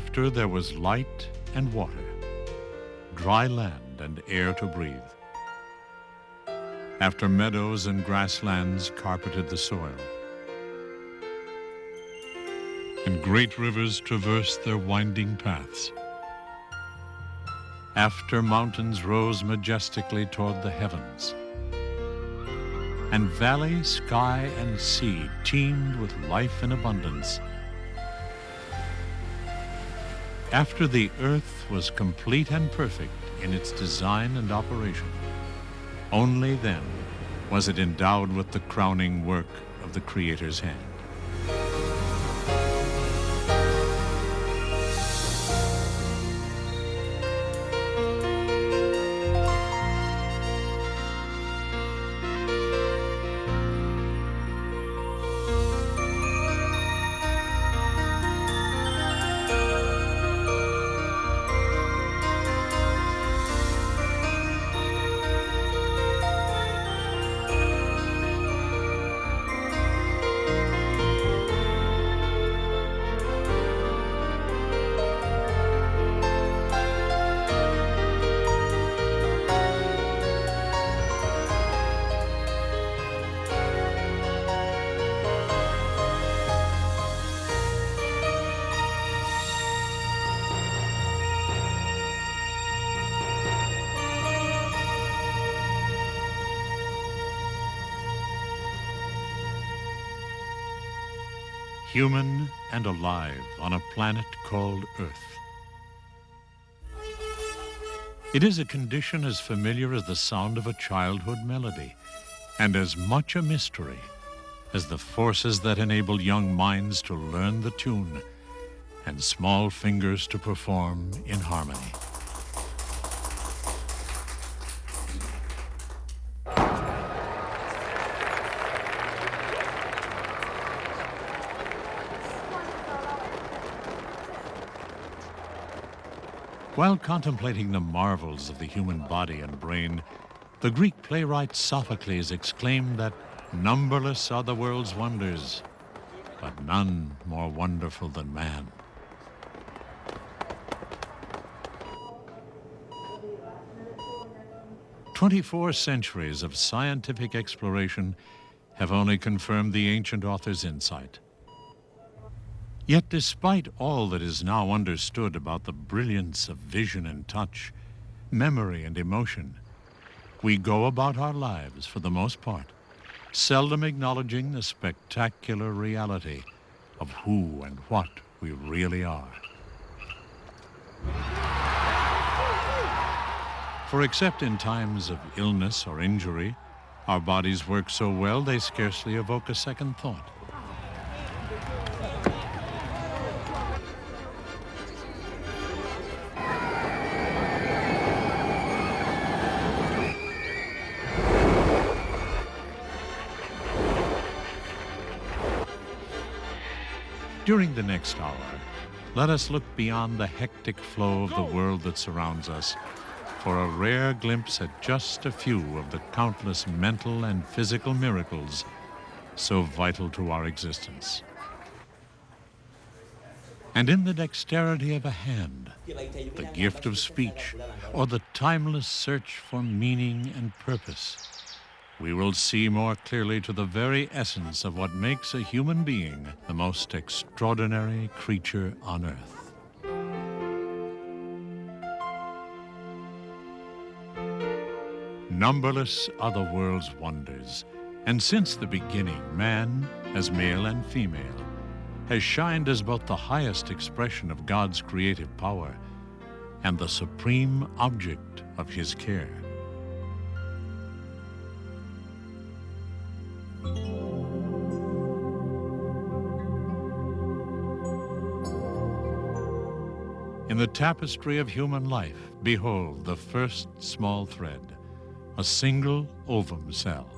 After there was light and water, dry land and air to breathe. After meadows and grasslands carpeted the soil, and great rivers traversed their winding paths. After mountains rose majestically toward the heavens, and valley, sky, and sea teemed with life in abundance. After the earth was complete and perfect in its design and operation, only then was it endowed with the crowning work of the Creator's hand. Human and alive on a planet called Earth. It is a condition as familiar as the sound of a childhood melody, and as much a mystery as the forces that enable young minds to learn the tune and small fingers to perform in harmony. While contemplating the marvels of the human body and brain, the Greek playwright Sophocles exclaimed that numberless are the world's wonders, but none more wonderful than man. "24 centuries of scientific exploration have only confirmed the ancient author's insight. Yet despite all that is now understood about the brilliance of vision and touch, memory and emotion, we go about our lives, for the most part, seldom acknowledging the spectacular reality of who and what we really are. For except in times of illness or injury, our bodies work so well they scarcely evoke a second thought. During the next hour, let us look beyond the hectic flow of the world that surrounds us for a rare glimpse at just a few of the countless mental and physical miracles so vital to our existence. And in the dexterity of a hand, the gift of speech, or the timeless search for meaning and purpose, we will see more clearly to the very essence of what makes a human being the most extraordinary creature on earth. Numberless are the world's wonders, and since the beginning, man, as male and female, has shined as both the highest expression of God's creative power and the supreme object of his care. In the tapestry of human life, behold the first small thread, a single ovum cell.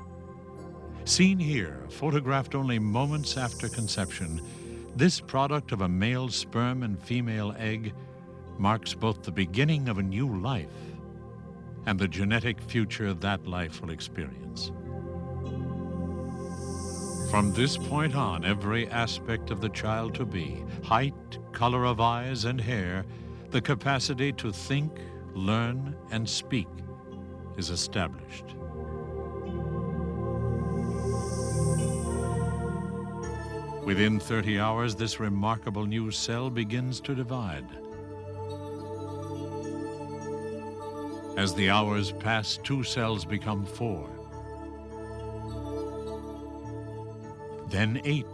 Seen here, photographed only moments after conception, this product of a male sperm and female egg marks both the beginning of a new life and the genetic future that life will experience. From this point on, every aspect of the child to be, height, color of eyes and hair, the capacity to think, learn, and speak, is established. Within 30 hours, this remarkable new cell begins to divide. As the hours pass, 2 cells become 4, then 8.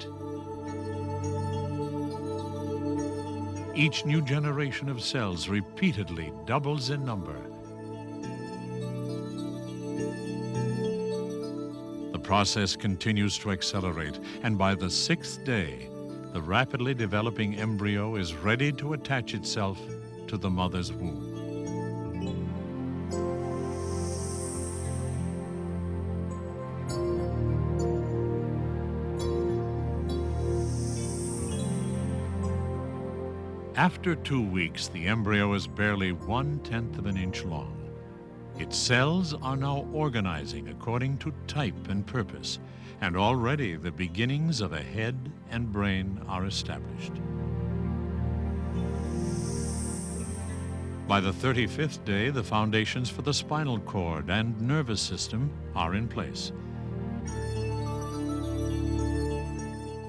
Each new generation of cells repeatedly doubles in number. The process continues to accelerate, and by the 6th day, the rapidly developing embryo is ready to attach itself to the mother's womb. After 2 weeks, the embryo is barely 1/10 of an inch long. Its cells are now organizing according to type and purpose, and already the beginnings of a head and brain are established. By the 35th day, the foundations for the spinal cord and nervous system are in place.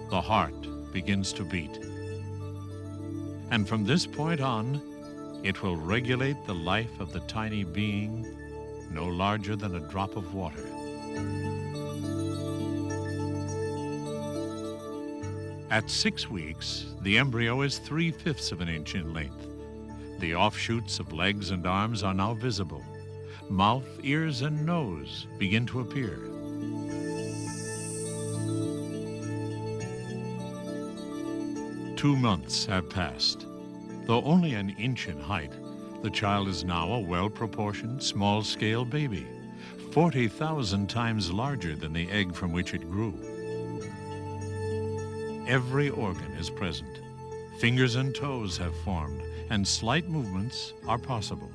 The heart begins to beat. And from this point on, it will regulate the life of the tiny being, no larger than a drop of water. At 6 weeks, the embryo is 3/5 of an inch in length. The offshoots of legs and arms are now visible. Mouth, ears, and nose begin to appear. Two months have passed. Though only an inch in height, the child is now a well-proportioned, small-scale baby, 40,000 times larger than the egg from which it grew. Every organ is present. Fingers and toes have formed, and slight movements are possible.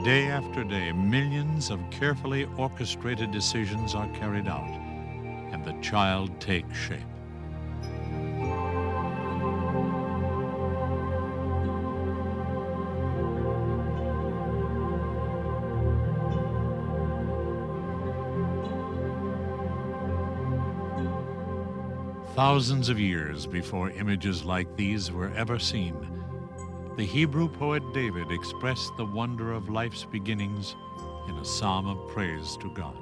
Day after day, millions of carefully orchestrated decisions are carried out, and the child takes shape. Thousands of years before images like these were ever seen, the Hebrew poet David expressed the wonder of life's beginnings in a psalm of praise to God.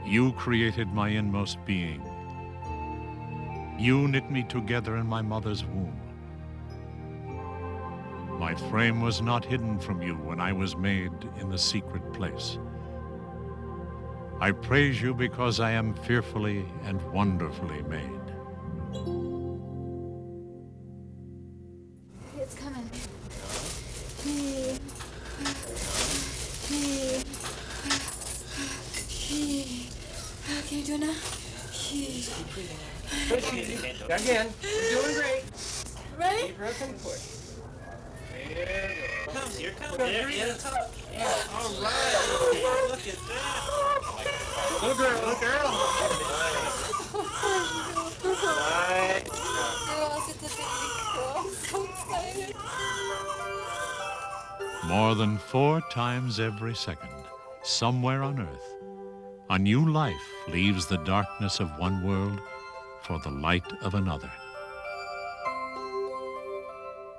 You created my inmost being. You knit me together in my mother's womb. My frame was not hidden from you when I was made in the secret place. I praise you because I am fearfully and wonderfully made. It's coming. Hey. Hey. Hey. Can you do it now? Hey. Again, you're doing great. Ready? Keep pressing push. Here comes there. Yeah, yeah. All right. Look at that. Little girl, little girl. Nice. Girls, it's a baby girl. I'm so excited. More than 4 times every second, somewhere on Earth, a new life leaves the darkness of one world for the light of another.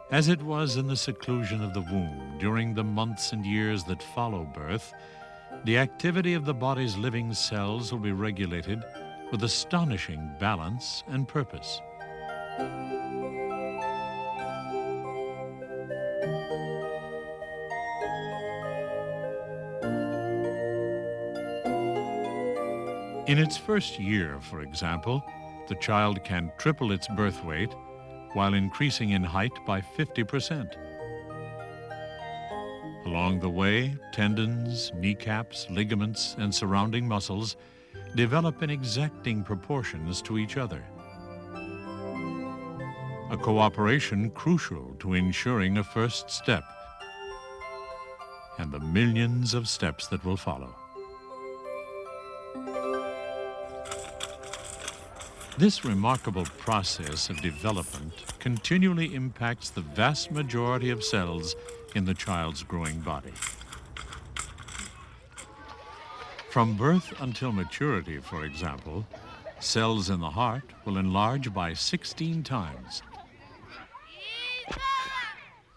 As it was in the seclusion of the womb during the months and years that follow birth, the activity of the body's living cells will be regulated with astonishing balance and purpose. In its first year, for example, the child can triple its birth weight while increasing in height by 50%. Along the way, tendons, kneecaps, ligaments, and surrounding muscles develop in exacting proportions to each other. A cooperation crucial to ensuring a first step and the millions of steps that will follow. This remarkable process of development continually impacts the vast majority of cells in the child's growing body. From birth until maturity, for example, cells in the heart will enlarge by 16 times.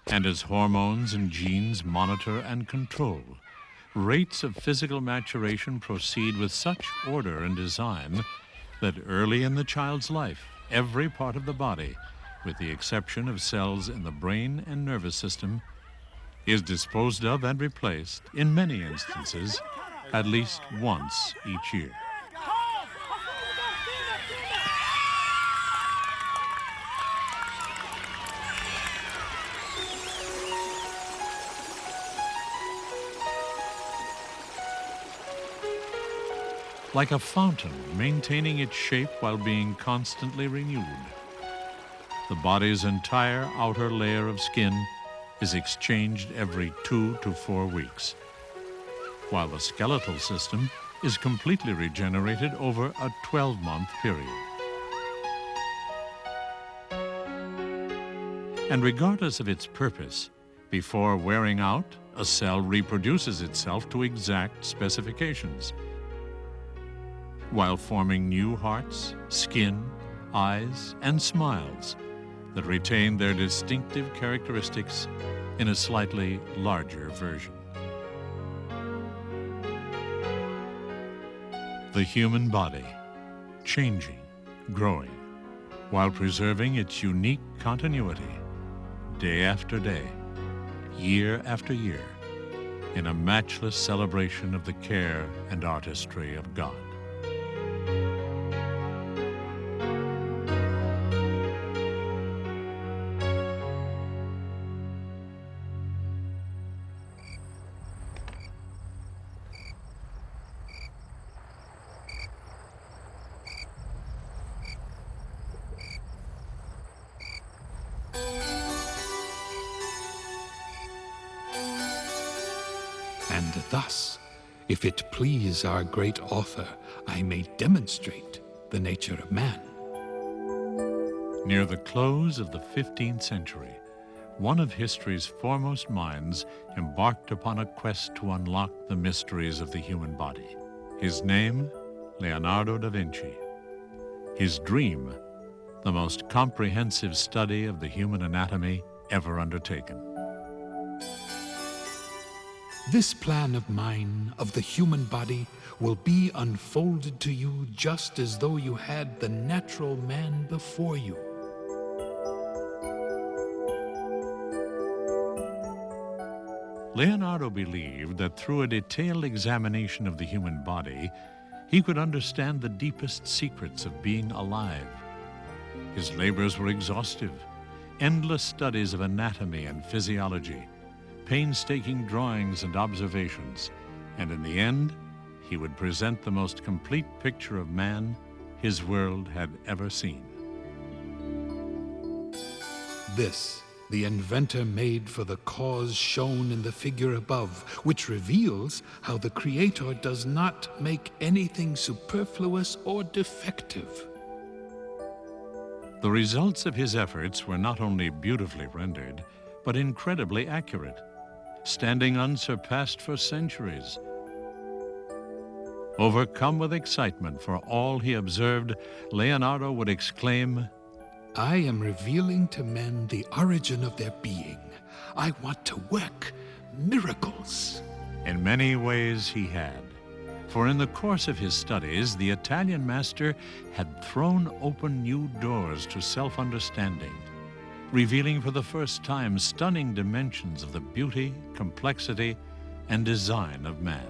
And as hormones and genes monitor and control, rates of physical maturation proceed with such order and design that early in the child's life, every part of the body, with the exception of cells in the brain and nervous system, is disposed of and replaced, in many instances, at least once each year. Like a fountain maintaining its shape while being constantly renewed, the body's entire outer layer of skin is exchanged every 2 to 4 weeks, while the skeletal system is completely regenerated over a 12-month period. And regardless of its purpose, before wearing out, a cell reproduces itself to exact specifications, while forming new hearts, skin, eyes, and smiles that retain their distinctive characteristics in a slightly larger version. The human body, changing, growing, while preserving its unique continuity, day after day, year after year, in a matchless celebration of the care and artistry of God. And thus, if it please our great author, I may demonstrate the nature of man. Near the close of the 15th century, one of history's foremost minds embarked upon a quest to unlock the mysteries of the human body. His name, Leonardo da Vinci. His dream, the most comprehensive study of the human anatomy ever undertaken. This plan of mine of the human body will be unfolded to you just as though you had the natural man before you. Leonardo believed that through a detailed examination of the human body, he could understand the deepest secrets of being alive. His labors were exhaustive, endless studies of anatomy and physiology, painstaking drawings and observations, and in the end, he would present the most complete picture of man his world had ever seen. This the inventor made for the cause shown in the figure above, which reveals how the Creator does not make anything superfluous or defective. The results of his efforts were not only beautifully rendered, but incredibly accurate, standing unsurpassed for centuries. Overcome with excitement for all he observed, Leonardo would exclaim, I am revealing to men the origin of their being. I want to work miracles. In many ways he had, for in the course of his studies, the Italian master had thrown open new doors to self-understanding, revealing for the first time stunning dimensions of the beauty, complexity, and design of man.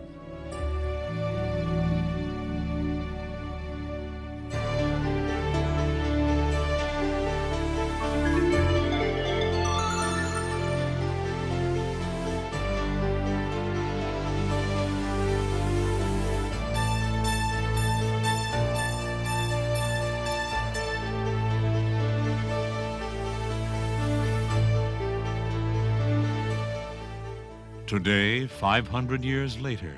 Today, 500 years later,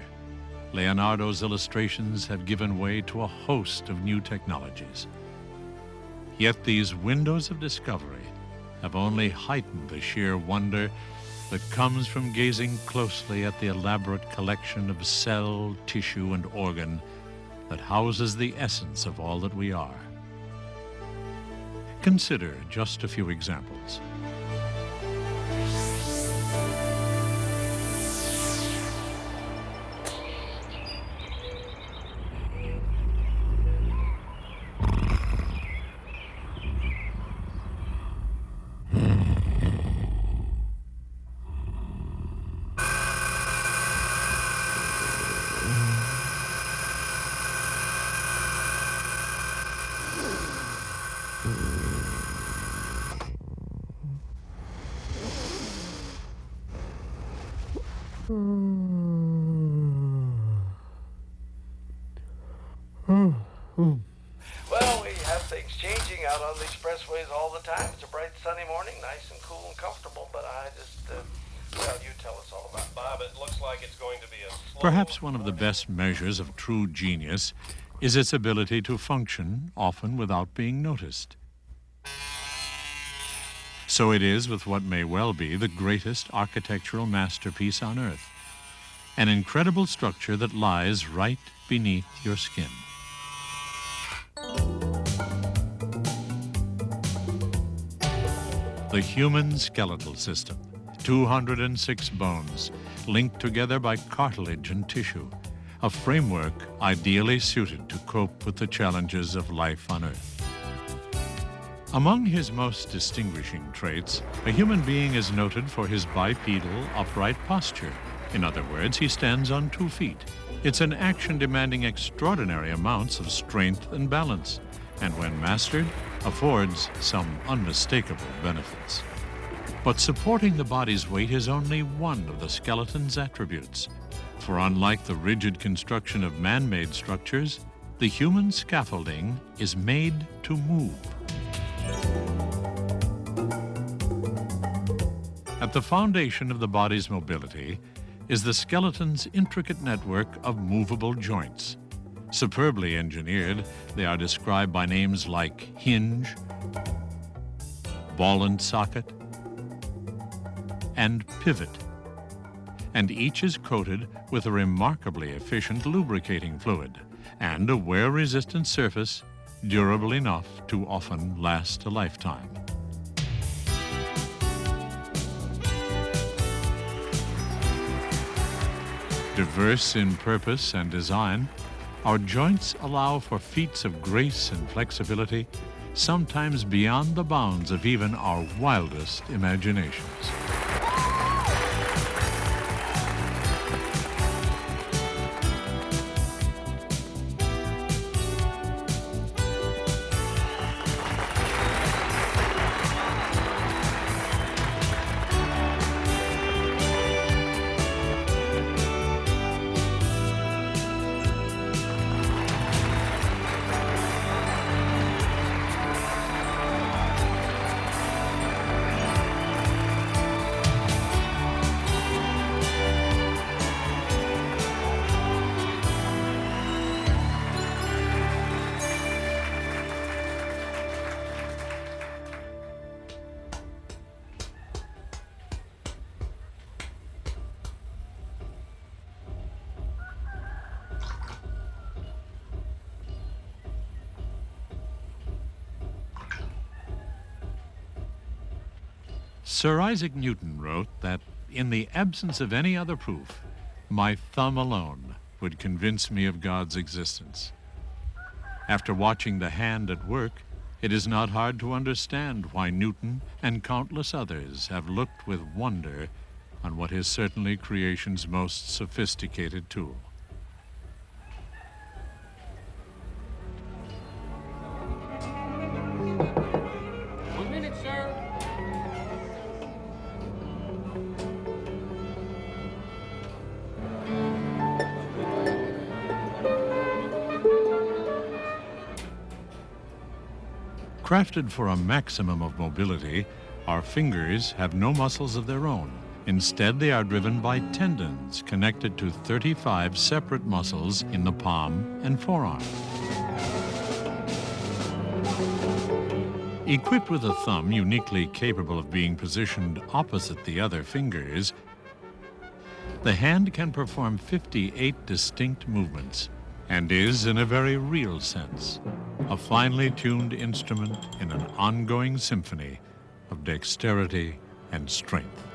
Leonardo's illustrations have given way to a host of new technologies. Yet these windows of discovery have only heightened the sheer wonder that comes from gazing closely at the elaborate collection of cell, tissue, and organ that houses the essence of all that we are. Consider just a few examples. Well, we have things changing out on the expressways all the time. It's a bright, sunny morning, nice and cool and comfortable, but I just, well, you tell us all about it. Bob, it looks like it's going to be a slow... Perhaps one of the best measures of true genius is its ability to function, often without being noticed. So it is with what may well be the greatest architectural masterpiece on Earth, an incredible structure that lies right beneath your skin. The human skeletal system, 206 bones, linked together by cartilage and tissue, a framework ideally suited to cope with the challenges of life on Earth. Among his most distinguishing traits, a human being is noted for his bipedal, upright posture. In other words, he stands on 2 feet. It's an action demanding extraordinary amounts of strength and balance, and when mastered, affords some unmistakable benefits. But supporting the body's weight is only one of the skeleton's attributes. For unlike the rigid construction of man-made structures, the human scaffolding is made to move. At the foundation of the body's mobility is the skeleton's intricate network of movable joints. Superbly engineered, they are described by names like hinge, ball and socket, and pivot. And each is coated with a remarkably efficient lubricating fluid and a wear-resistant surface durable enough to often last a lifetime. Diverse in purpose and design, our joints allow for feats of grace and flexibility, sometimes beyond the bounds of even our wildest imaginations. Sir Isaac Newton wrote that, in the absence of any other proof, my thumb alone would convince me of God's existence. After watching the hand at work, it is not hard to understand why Newton and countless others have looked with wonder on what is certainly creation's most sophisticated tool. Crafted for a maximum of mobility, our fingers have no muscles of their own, Instead, they are driven by tendons connected to 35 separate muscles in the palm and forearm. Equipped with a thumb uniquely capable of being positioned opposite the other fingers, the hand can perform 58 distinct movements and is, in a very real sense, a finely tuned instrument in an ongoing symphony of dexterity and strength.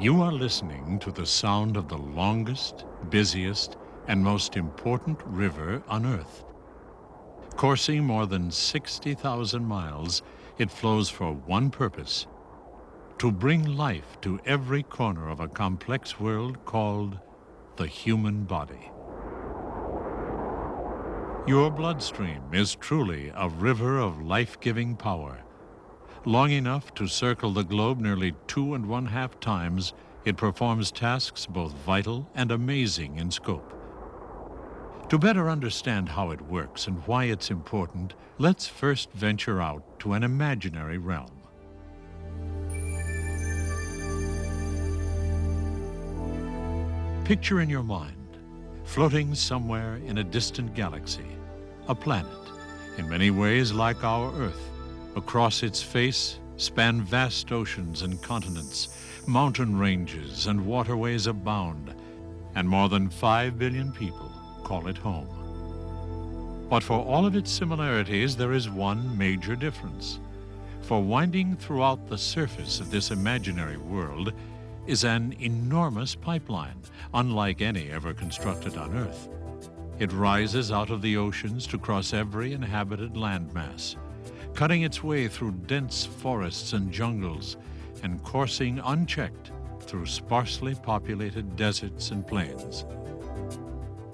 You are listening to the sound of the longest, busiest, and most important river on Earth. Coursing more than 60,000 miles, it flows for one purpose: to bring life to every corner of a complex world called the human body. Your bloodstream is truly a river of life-giving power. Long enough to circle the globe nearly 2.5 times, it performs tasks both vital and amazing in scope. To better understand how it works and why it's important, let's first venture out to an imaginary realm. Picture in your mind, floating somewhere in a distant galaxy, a planet, in many ways like our Earth. Across its face span vast oceans and continents, mountain ranges and waterways abound, and more than 5 billion people call it home. But for all of its similarities, there is one major difference. For winding throughout the surface of this imaginary world is an enormous pipeline, unlike any ever constructed on Earth. It rises out of the oceans to cross every inhabited landmass, cutting its way through dense forests and jungles, and coursing unchecked through sparsely populated deserts and plains.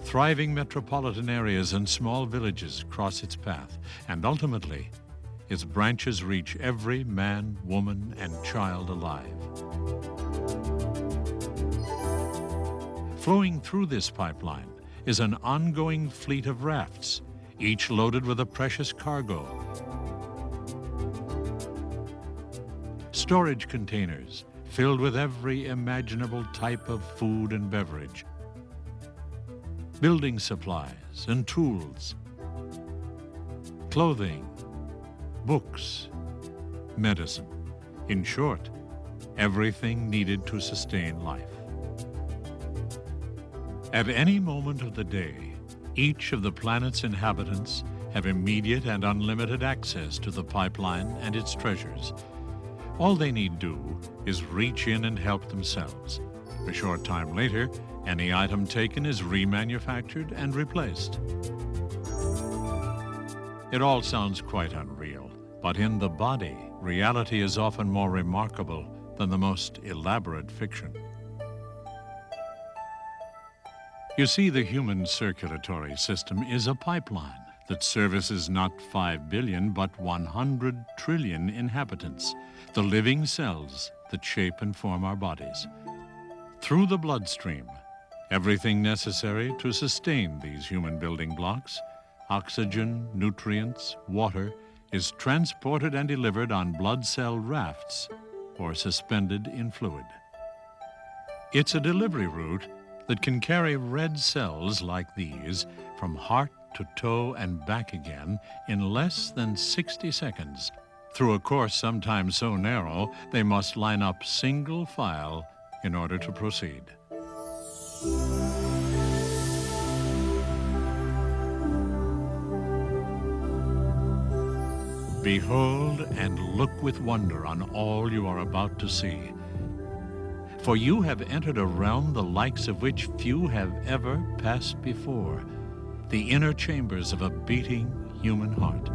Thriving metropolitan areas and small villages cross its path, and ultimately, its branches reach every man, woman, and child alive. Flowing through this pipeline is an ongoing fleet of rafts, each loaded with a precious cargo. Storage containers filled with every imaginable type of food and beverage. building supplies and tools, clothing, books, medicine. In short, everything needed to sustain life. At any moment of the day, each of the planet's inhabitants have immediate and unlimited access to the pipeline and its treasures. All they need do is reach in and help themselves. A short time later, any item taken is remanufactured and replaced. It all sounds quite unreal, but in the body, reality is often more remarkable than the most elaborate fiction. You see, the human circulatory system is a pipeline that services not 5 billion but 100 trillion inhabitants, the living cells that shape and form our bodies. Through the bloodstream, everything necessary to sustain these human building blocks, oxygen, nutrients, water, is transported and delivered on blood cell rafts or suspended in fluid. It's a delivery route that can carry red cells like these from heart to toe and back again in less than 60 seconds, through a course sometimes so narrow they must line up single file in order to proceed. Behold and look with wonder on all you are about to see. For you have entered a realm the likes of which few have ever passed before, the inner chambers of a beating human heart.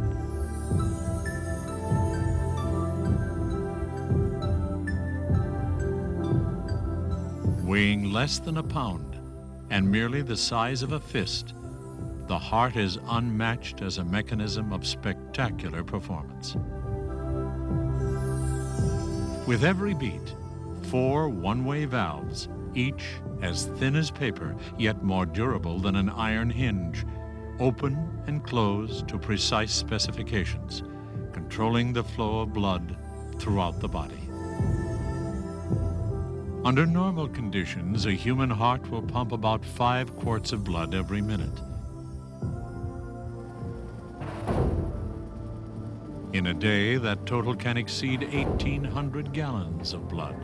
Weighing less than a pound and merely the size of a fist, the heart is unmatched as a mechanism of spectacular performance. With every beat, 4 one-way valves, each as thin as paper, yet more durable than an iron hinge, open and close to precise specifications, controlling the flow of blood throughout the body. Under normal conditions, a human heart will pump about 5 quarts of blood every minute. In a day, that total can exceed 1,800 gallons of blood.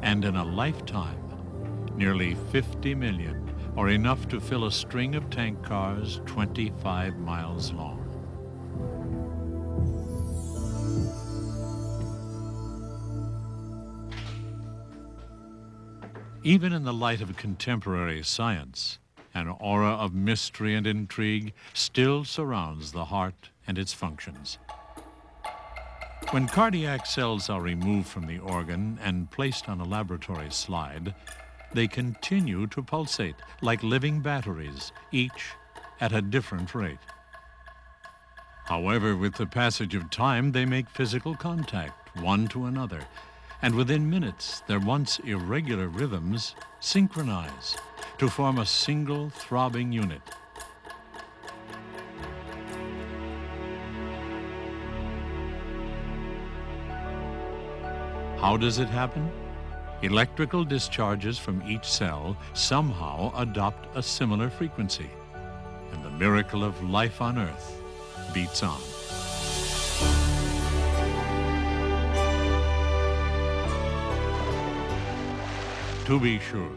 And in a lifetime, nearly 50 million, or enough to fill a string of tank cars 25 miles long. Even in the light of contemporary science, an aura of mystery and intrigue still surrounds the heart and its functions. When cardiac cells are removed from the organ and placed on a laboratory slide, they continue to pulsate like living batteries, each at a different rate. However, with the passage of time, they make physical contact, one to another, and within minutes, their once irregular rhythms synchronize to form a single throbbing unit. How does it happen? Electrical discharges from each cell somehow adopt a similar frequency, and the miracle of life on Earth beats on. To be sure,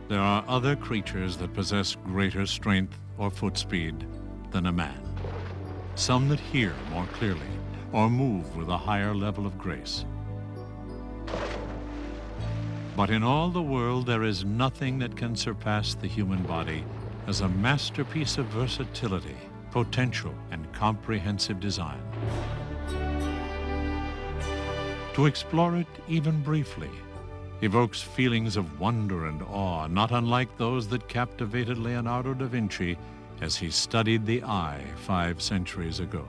there are other creatures that possess greater strength or foot speed than a man. Some that hear more clearly or move with a higher level of grace. But in all the world, there is nothing that can surpass the human body as a masterpiece of versatility, potential, and comprehensive design. To explore it even briefly evokes feelings of wonder and awe, not unlike those that captivated Leonardo da Vinci as he studied the eye 5 centuries ago.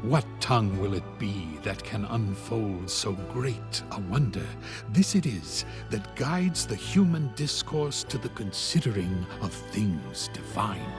What tongue will it be that can unfold so great a wonder? This it is that guides the human discourse to the considering of things divine.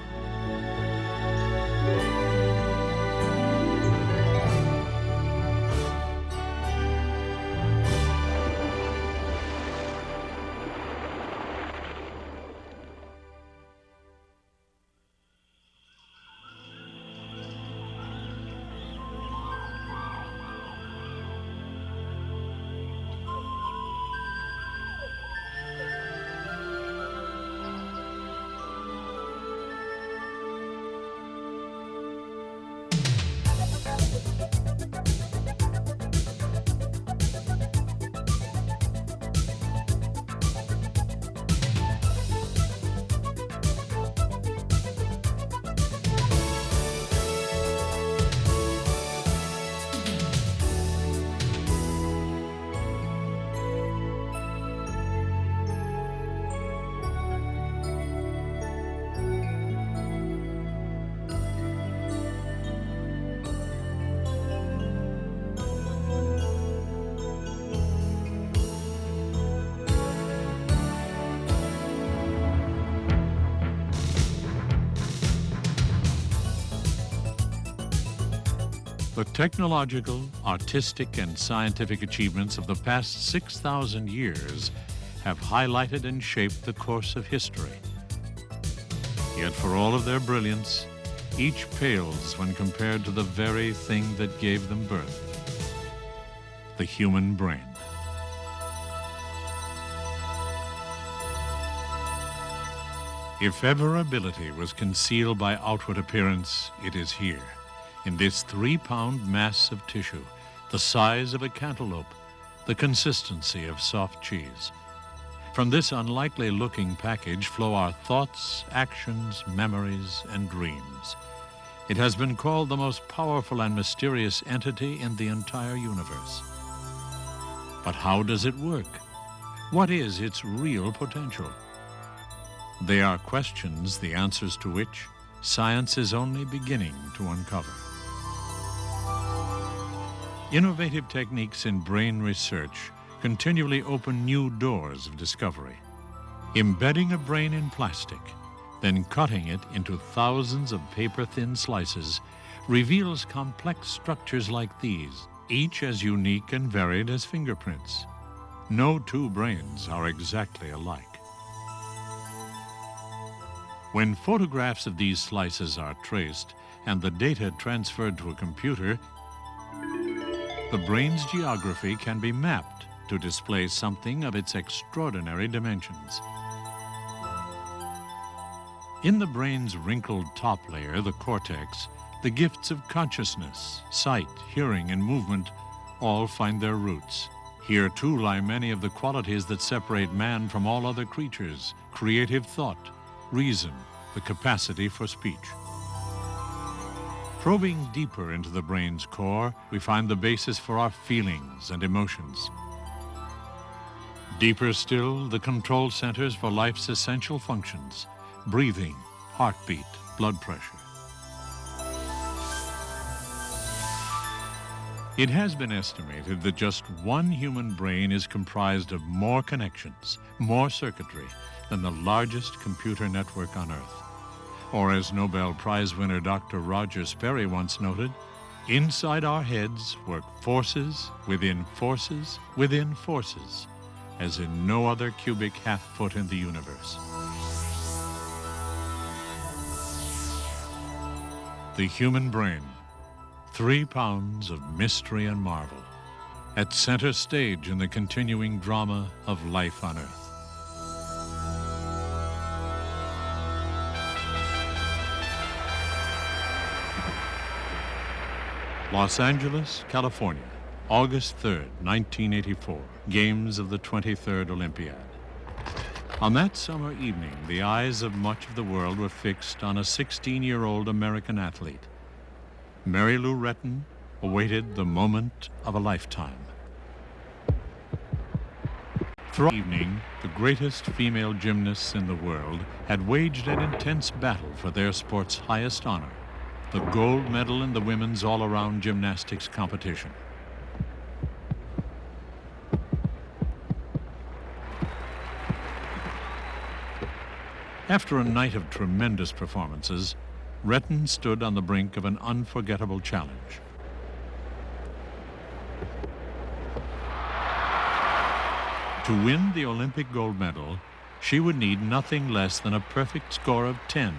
The technological, artistic, and scientific achievements of the past 6,000 years have highlighted and shaped the course of history. Yet for all of their brilliance, each pales when compared to the very thing that gave them birth, the human brain. If ever ability was concealed by outward appearance, it is here, in this 3-pound mass of tissue, the size of a cantaloupe, the consistency of soft cheese. From this unlikely-looking package flow our thoughts, actions, memories, and dreams. It has been called the most powerful and mysterious entity in the entire universe. But how does it work? What is its real potential? They are questions, the answers to which science is only beginning to uncover. Innovative techniques in brain research continually open new doors of discovery. Embedding a brain in plastic, then cutting it into thousands of paper-thin slices, reveals complex structures like these, each as unique and varied as fingerprints. No two brains are exactly alike. When photographs of these slices are traced and the data transferred to a computer, the brain's geography can be mapped to display something of its extraordinary dimensions. In the brain's wrinkled top layer, the cortex, the gifts of consciousness, sight, hearing, and movement all find their roots. Here, too, lie many of the qualities that separate man from all other creatures: creative thought, reason, the capacity for speech. Probing deeper into the brain's core, we find the basis for our feelings and emotions. Deeper still, the control centers for life's essential functions: breathing, heartbeat, blood pressure. It has been estimated that just one human brain is comprised of more connections, more circuitry, than the largest computer network on Earth. Or as Nobel Prize winner Dr. Roger Sperry once noted, inside our heads work forces within forces within forces, as in no other cubic half-foot in the universe. The human brain, 3 pounds of mystery and marvel, at center stage in the continuing drama of life on Earth. Los Angeles, California, August 3rd, 1984, Games of the 23rd Olympiad. On that summer evening, the eyes of much of the world were fixed on a 16-year-old American athlete. Mary Lou Retton awaited the moment of a lifetime. Throughout the evening, the greatest female gymnasts in the world had waged an intense battle for their sport's highest honor, the gold medal in the women's all-around gymnastics competition. After a night of tremendous performances, Retton stood on the brink of an unforgettable challenge. To win the Olympic gold medal, she would need nothing less than a perfect score of 10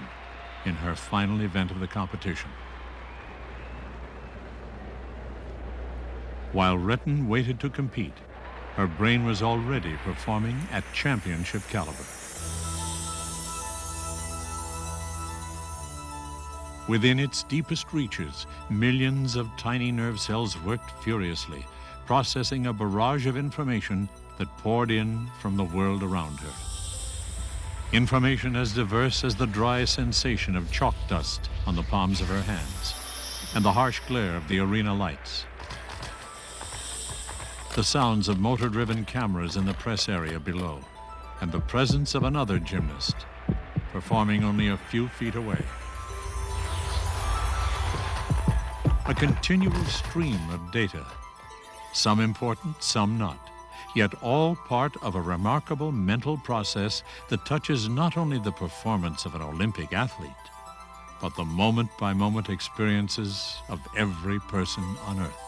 in her final event of the competition. While Retton waited to compete, her brain was already performing at championship caliber. Within its deepest reaches, millions of tiny nerve cells worked furiously, processing a barrage of information that poured in from the world around her. Information as diverse as the dry sensation of chalk dust on the palms of her hands and the harsh glare of the arena lights. The sounds of motor-driven cameras in the press area below, and the presence of another gymnast performing only a few feet away. A continual stream of data, some important, some not, yet all part of a remarkable mental process that touches not only the performance of an Olympic athlete, but the moment-by-moment experiences of every person on Earth.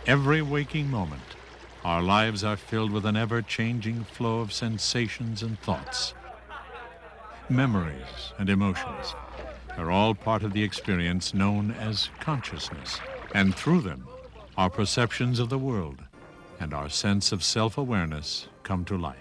Every waking moment, our lives are filled with an ever-changing flow of sensations and thoughts. Memories and emotions are all part of the experience known as consciousness, and through them, our perceptions of the world and our sense of self-awareness come to life.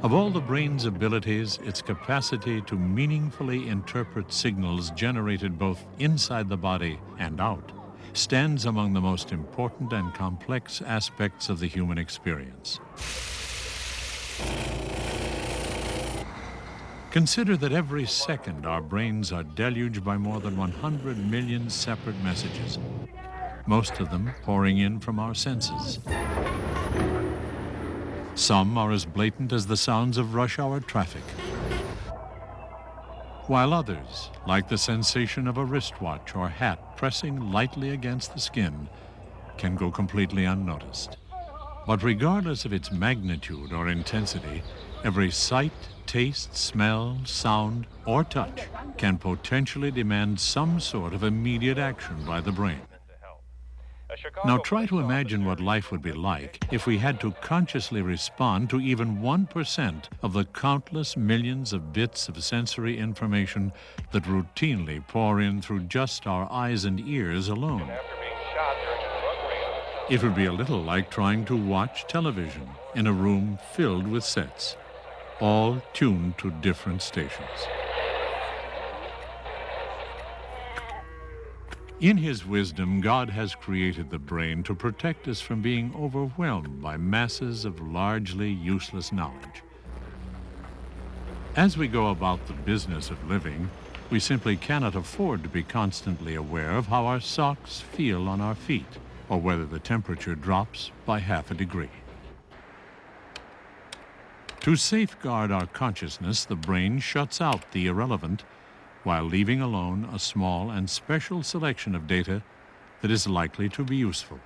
Of all the brain's abilities, its capacity to meaningfully interpret signals generated both inside the body and out stands among the most important and complex aspects of the human experience. Consider that every second our brains are deluged by more than 100 million separate messages, most of them pouring in from our senses. Some are as blatant as the sounds of rush hour traffic, while others, like the sensation of a wristwatch or hat pressing lightly against the skin, can go completely unnoticed. But regardless of its magnitude or intensity, every sight, taste, smell, sound, or touch can potentially demand some sort of immediate action by the brain. Now try to imagine what life would be like if we had to consciously respond to even 1% of the countless millions of bits of sensory information that routinely pour in through just our eyes and ears alone. It would be a little like trying to watch television in a room filled with sets, all tuned to different stations. In his wisdom, God has created the brain to protect us from being overwhelmed by masses of largely useless knowledge. As we go about the business of living, we simply cannot afford to be constantly aware of how our socks feel on our feet, or whether the temperature drops by half a degree. To safeguard our consciousness, the brain shuts out the irrelevant while leaving alone a small and special selection of data that is likely to be useful.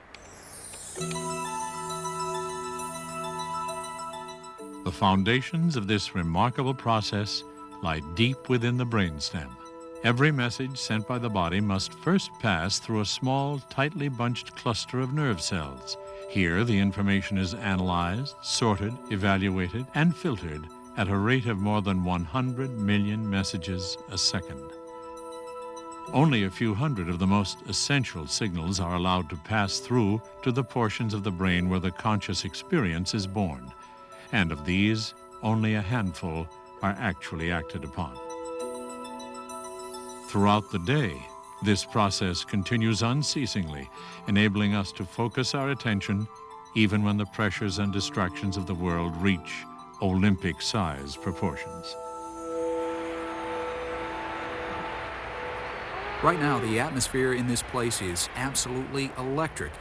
The foundations of this remarkable process lie deep within the brainstem. Every message sent by the body must first pass through a small, tightly bunched cluster of nerve cells. Here, the information is analyzed, sorted, evaluated, and filtered at a rate of more than 100 million messages a second. Only a few hundred of the most essential signals are allowed to pass through to the portions of the brain where the conscious experience is born, and of these, only a handful are actually acted upon. Throughout the day, this process continues unceasingly, enabling us to focus our attention even when the pressures and distractions of the world reach Olympic-sized proportions. Right now, the atmosphere in this place is absolutely electric.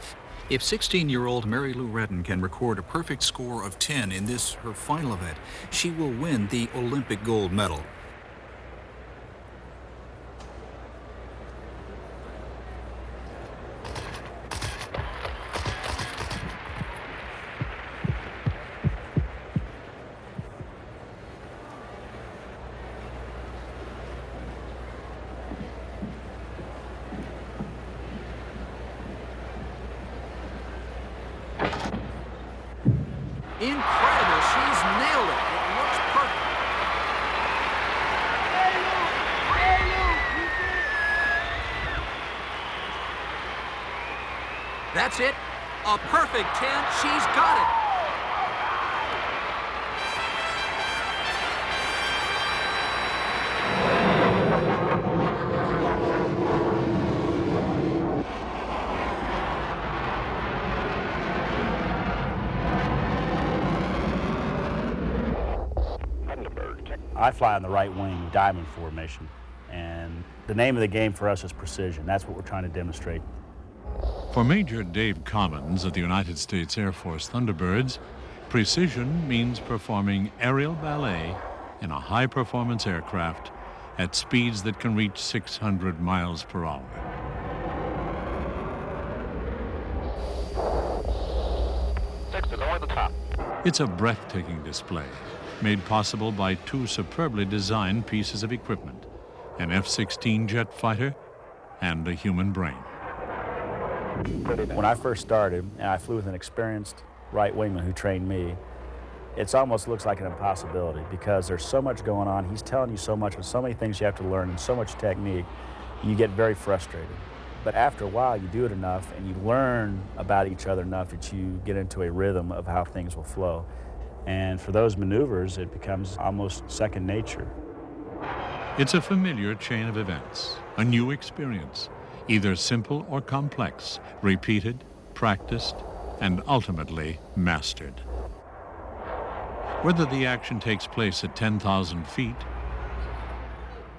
If 16-year-old Mary Lou Retton can record a perfect score of 10 in this, her final event, she will win the Olympic gold medal. Incredible, she's nailed it. It looks perfect. That's it. A perfect 10. She's got it. I fly on the right wing, diamond formation, and the name of the game for us is precision. That's what we're trying to demonstrate. For Major Dave Commons of the United States Air Force Thunderbirds, precision means performing aerial ballet in a high-performance aircraft at speeds that can reach 600 miles per hour. It's a breathtaking display, made possible by two superbly designed pieces of equipment, an F-16 jet fighter and a human brain. When I first started, and I flew with an experienced right wingman who trained me, it almost looks like an impossibility because there's so much going on. He's telling you so much, with so many things you have to learn and so much technique, you get very frustrated. But after a while, you do it enough and you learn about each other enough that you get into a rhythm of how things will flow. And for those maneuvers, it becomes almost second nature. It's a familiar chain of events, a new experience, either simple or complex, repeated, practiced, and ultimately mastered. Whether the action takes place at 10,000 feet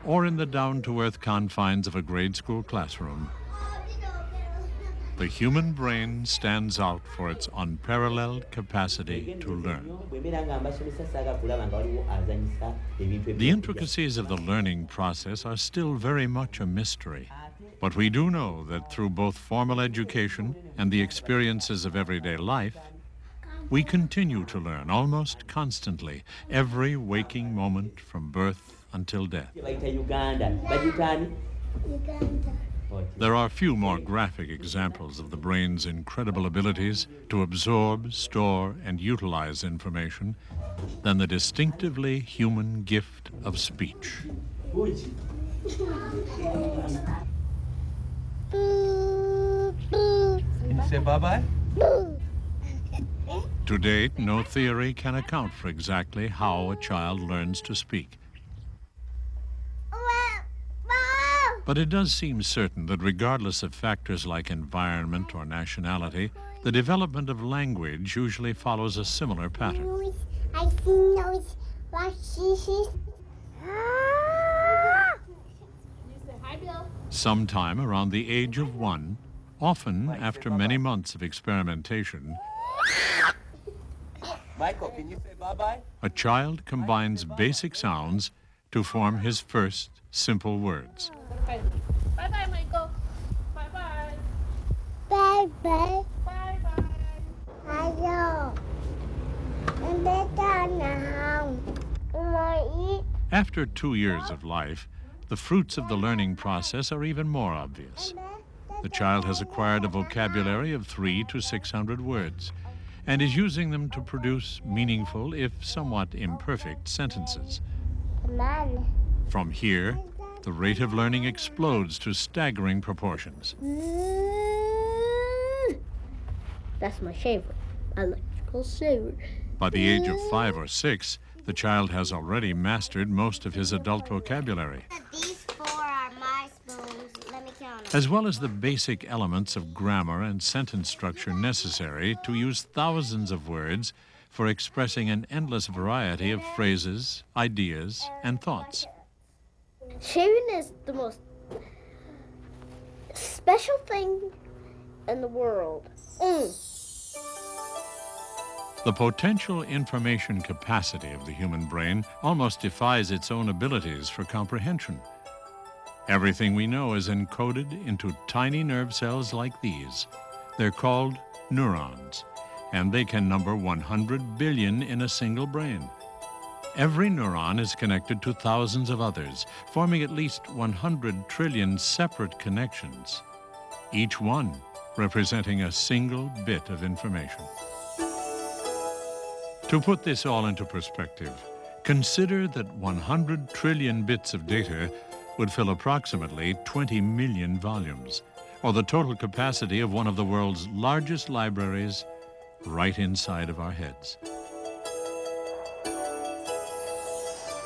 or in the down-to-earth confines of a grade school classroom, the human brain stands out for its unparalleled capacity to learn. The intricacies of the learning process are still very much a mystery, but we do know that through both formal education and the experiences of everyday life, we continue to learn almost constantly, every waking moment from birth until death. There are few more graphic examples of the brain's incredible abilities to absorb, store, and utilize information than the distinctively human gift of speech. Can you say bye-bye? To date, no theory can account for exactly how a child learns to speak. But it does seem certain that regardless of factors like environment or nationality, the development of language usually follows a similar pattern. Sometime around the age of 1, often after many months of experimentation, Michael, can you say bye-bye? a child combines basic sounds to form his first simple words. Bye-bye, Michael. Bye-bye. Bye-bye. Bye-bye. Hello. After 2 years of life, the fruits of the learning process are even more obvious. The child has acquired a vocabulary of 300 to 600 words and is using them to produce meaningful, if somewhat imperfect, sentences. From here, the rate of learning explodes to staggering proportions. That's my favorite. Electrical saver. By the age of 5 or 6, the child has already mastered most of his adult vocabulary, These 4 are my spoons. Let me count them. as well as the basic elements of grammar and sentence structure necessary to use thousands of words for expressing an endless variety of phrases, ideas, and thoughts. Shaving is the most special thing in the world. The potential information capacity of the human brain almost defies its own abilities for comprehension. Everything we know is encoded into tiny nerve cells like these. They're called neurons, and they can number 100 billion in a single brain. Every neuron is connected to thousands of others, forming at least 100 trillion separate connections, each one representing a single bit of information. To put this all into perspective, consider that 100 trillion bits of data would fill approximately 20 million volumes, or the total capacity of one of the world's largest libraries right inside of our heads.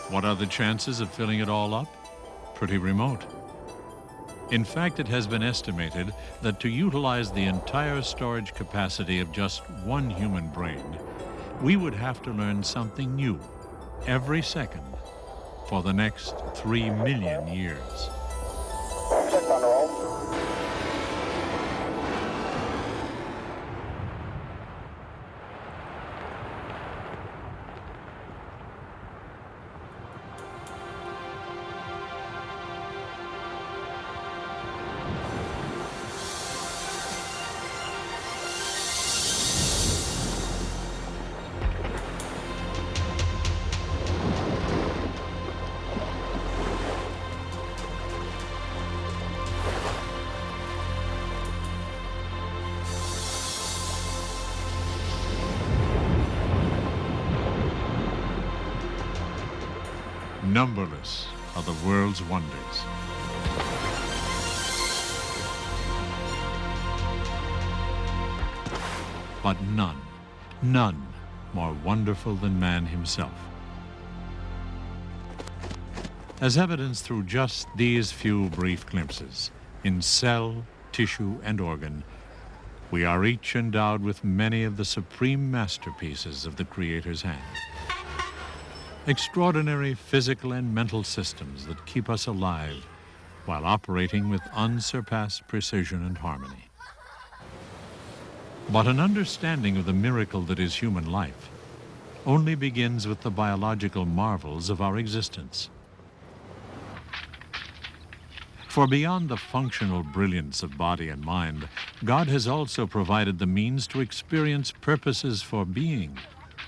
What are the chances of filling it all up? Pretty remote. In fact, it has been estimated that to utilize the entire storage capacity of just one human brain, we would have to learn something new every second for the next 3 million years. Numberless are the world's wonders. But none more wonderful than man himself. As evidenced through just these few brief glimpses, in cell, tissue, and organ, we are each endowed with many of the supreme masterpieces of the Creator's hand. Extraordinary physical and mental systems that keep us alive while operating with unsurpassed precision and harmony. But an understanding of the miracle that is human life only begins with the biological marvels of our existence. For beyond the functional brilliance of body and mind, God has also provided the means to experience purposes for being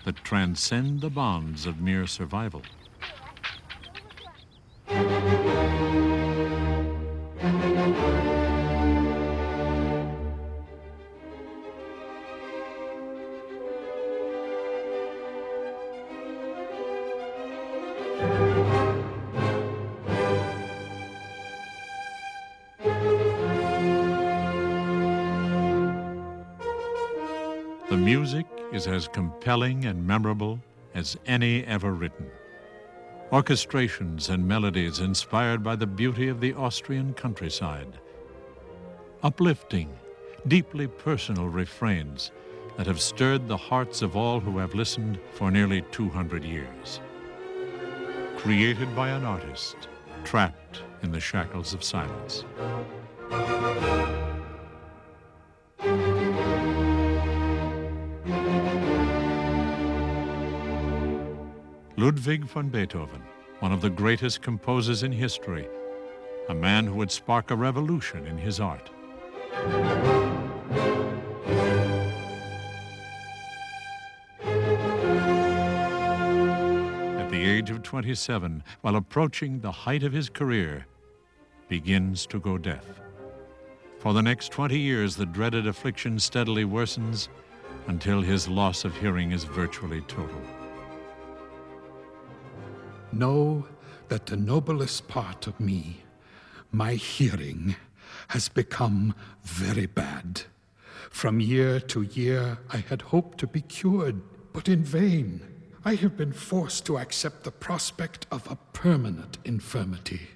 that transcend the bounds of mere survival. The music is as compelling and memorable as any ever written. Orchestrations and melodies inspired by the beauty of the Austrian countryside. Uplifting, deeply personal refrains that have stirred the hearts of all who have listened for nearly 200 years. Created by an artist trapped in the shackles of silence. Ludwig van Beethoven, one of the greatest composers in history, a man who would spark a revolution in his art. At the age of 27, while approaching the height of his career, begins to go deaf. For the next 20 years, the dreaded affliction steadily worsens until his loss of hearing is virtually total. Know that the noblest part of me, my hearing, has become very bad. From year to year, I had hoped to be cured, but in vain. I have been forced to accept the prospect of a permanent infirmity.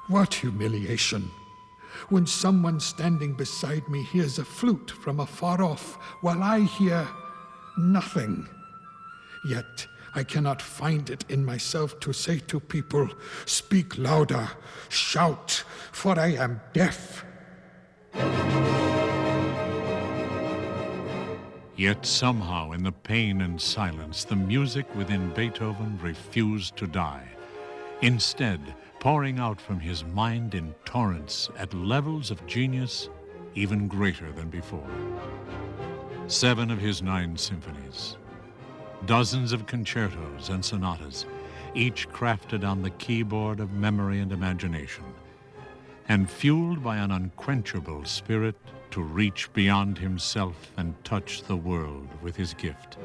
What humiliation! When someone standing beside me hears a flute from afar off, while I hear nothing. Yet I cannot find it in myself to say to people, "Speak louder, shout, for I am deaf." Yet somehow, in the pain and silence, the music within Beethoven refused to die. Instead, pouring out from his mind in torrents at levels of genius even greater than before. 7 of his 9 symphonies, dozens of concertos and sonatas, each crafted on the keyboard of memory and imagination, and fueled by an unquenchable spirit to reach beyond himself and touch the world with his gift.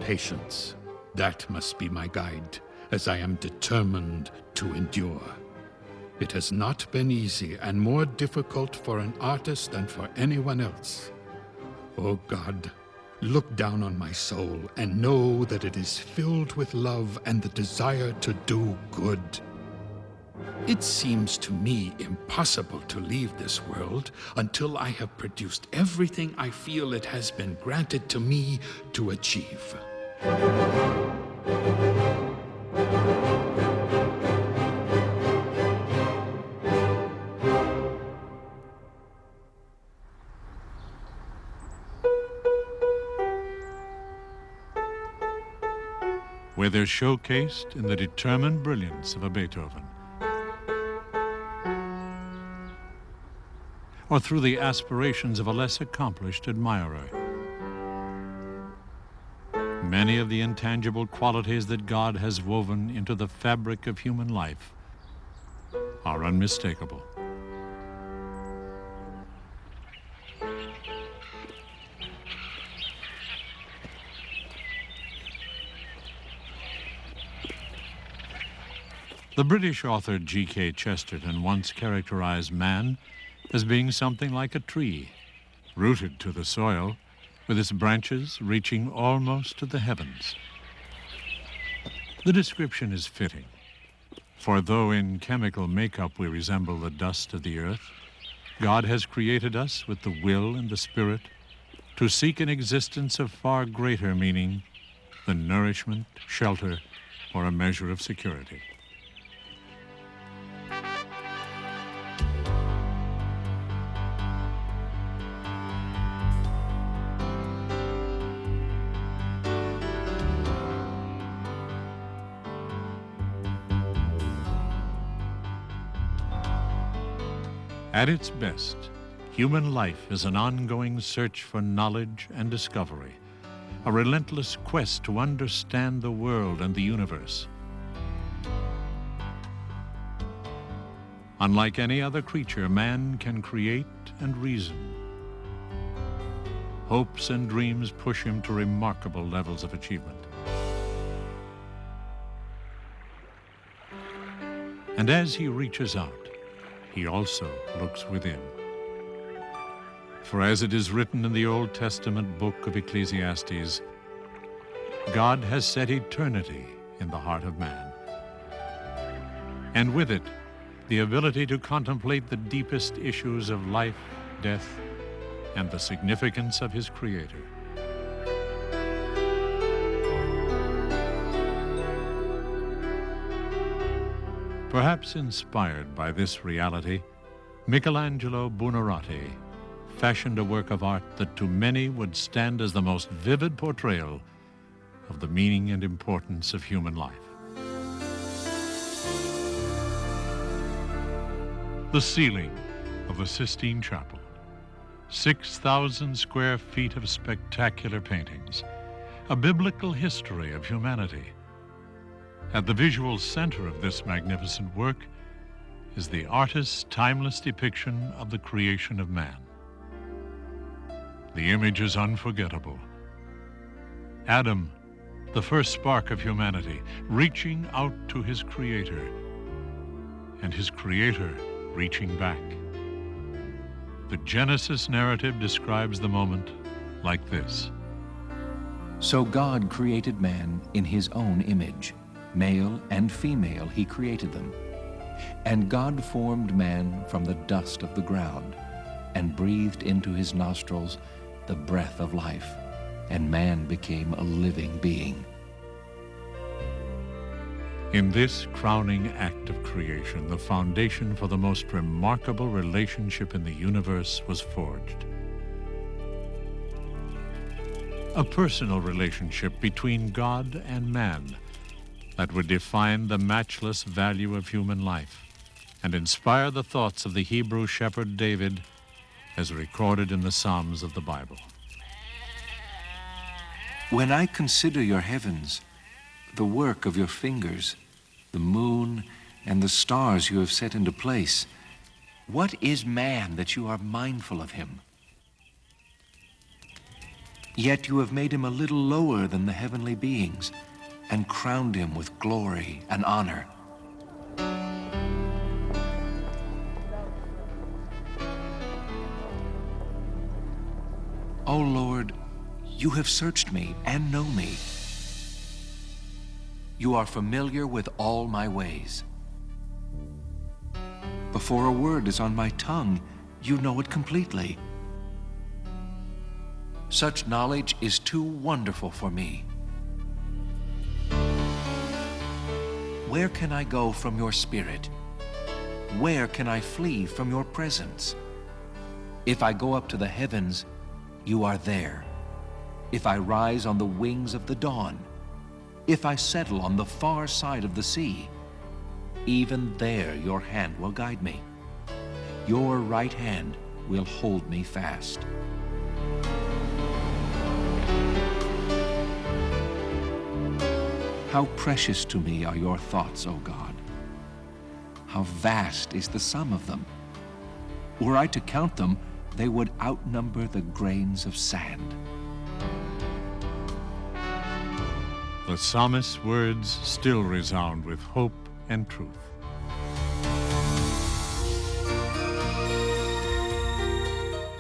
Patience, that must be my guide, as I am determined to endure. It has not been easy and more difficult for an artist than for anyone else. Oh God, look down on my soul and know that it is filled with love and the desire to do good. It seems to me impossible to leave this world until I have produced everything I feel it has been granted to me to achieve. Whether showcased in the determined brilliance of a Beethoven, or through the aspirations of a less accomplished admirer, many of the intangible qualities that God has woven into the fabric of human life are unmistakable. The British author G.K. Chesterton once characterized man as being something like a tree, rooted to the soil, with its branches reaching almost to the heavens. The description is fitting, for though in chemical makeup we resemble the dust of the earth, God has created us with the will and the spirit to seek an existence of far greater meaning than nourishment, shelter, or a measure of security. At its best, human life is an ongoing search for knowledge and discovery, a relentless quest to understand the world and the universe. Unlike any other creature, man can create and reason. Hopes and dreams push him to remarkable levels of achievement. And as he reaches out, he also looks within. For as it is written in the Old Testament book of Ecclesiastes, God has set eternity in the heart of man, and with it, the ability to contemplate the deepest issues of life, death, and the significance of his Creator. Perhaps inspired by this reality, Michelangelo Buonarroti fashioned a work of art that to many would stand as the most vivid portrayal of the meaning and importance of human life. The ceiling of the Sistine Chapel, 6,000 square feet of spectacular paintings, a biblical history of humanity. At the visual center of this magnificent work is the artist's timeless depiction of the creation of man. The image is unforgettable. Adam, the first spark of humanity, reaching out to his Creator, and his Creator reaching back. The Genesis narrative describes the moment like this. So God created man in his own image. Male and female he created them. And God formed man from the dust of the ground and breathed into his nostrils the breath of life, and man became a living being. In this crowning act of creation, the foundation for the most remarkable relationship in the universe was forged. A personal relationship between God and man that would define the matchless value of human life and inspire the thoughts of the Hebrew shepherd David as recorded in the Psalms of the Bible. When I consider your heavens, the work of your fingers, the moon and the stars you have set into place, what is man that you are mindful of him? Yet you have made him a little lower than the heavenly beings and crowned him with glory and honor. O Lord, you have searched me and know me. You are familiar with all my ways. Before a word is on my tongue, you know it completely. Such knowledge is too wonderful for me. Where can I go from your spirit? Where can I flee from your presence? If I go up to the heavens, you are there. If I rise on the wings of the dawn, if I settle on the far side of the sea, even there your hand will guide me. Your right hand will hold me fast. How precious to me are your thoughts, O God. How vast is the sum of them. Were I to count them, they would outnumber the grains of sand. The psalmist's words still resound with hope and truth.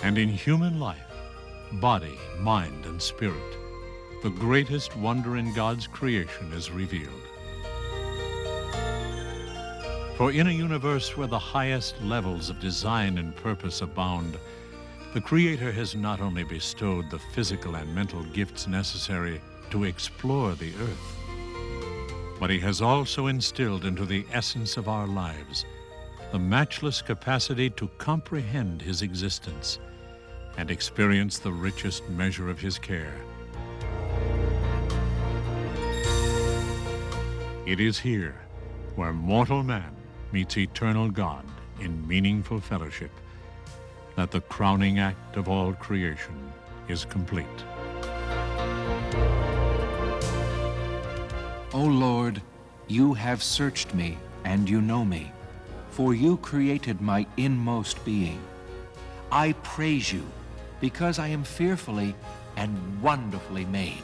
And in human life, body, mind, and spirit, the greatest wonder in God's creation is revealed. For in a universe where the highest levels of design and purpose abound, the Creator has not only bestowed the physical and mental gifts necessary to explore the earth, but He has also instilled into the essence of our lives the matchless capacity to comprehend His existence and experience the richest measure of His care. It is here where mortal man meets eternal God in meaningful fellowship that the crowning act of all creation is complete. O Lord, you have searched me, and you know me, for you created my inmost being. I praise you, because I am fearfully and wonderfully made.